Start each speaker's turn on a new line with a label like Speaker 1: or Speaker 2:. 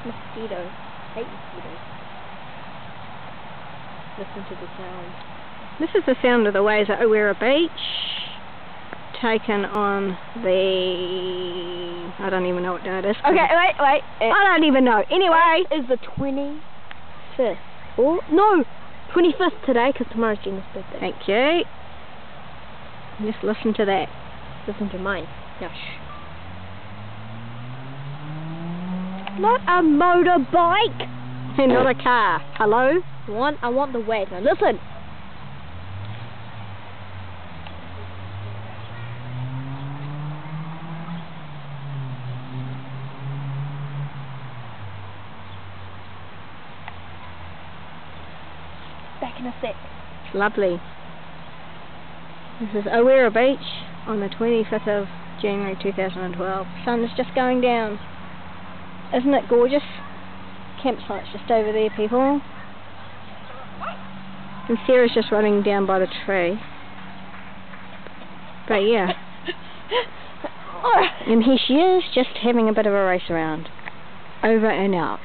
Speaker 1: Mosquitoes. Hate mosquitoes. Listen to the sound.
Speaker 2: This is the sound of the waves at Awera Beach, taken on the... I don't even know what day it is.
Speaker 1: Okay, wait.
Speaker 2: I don't even know. Anyway.
Speaker 1: It is the 25th. Or, no! 25th today, because tomorrow's Gina's birthday.
Speaker 2: Thank you. Just listen to that.
Speaker 1: Listen to mine. Gosh. Not a motorbike!
Speaker 2: And not a car. Hello?
Speaker 1: I want the waves. Now listen! Back in a sec.
Speaker 2: It's lovely. This is Awera Beach on the 25th of January 2012. Sun is just going down. Isn't it gorgeous? Campsite's just over there, people. And Sarah's just running down by the tree. But yeah. And here she is, just having a bit of a race around. Over and out.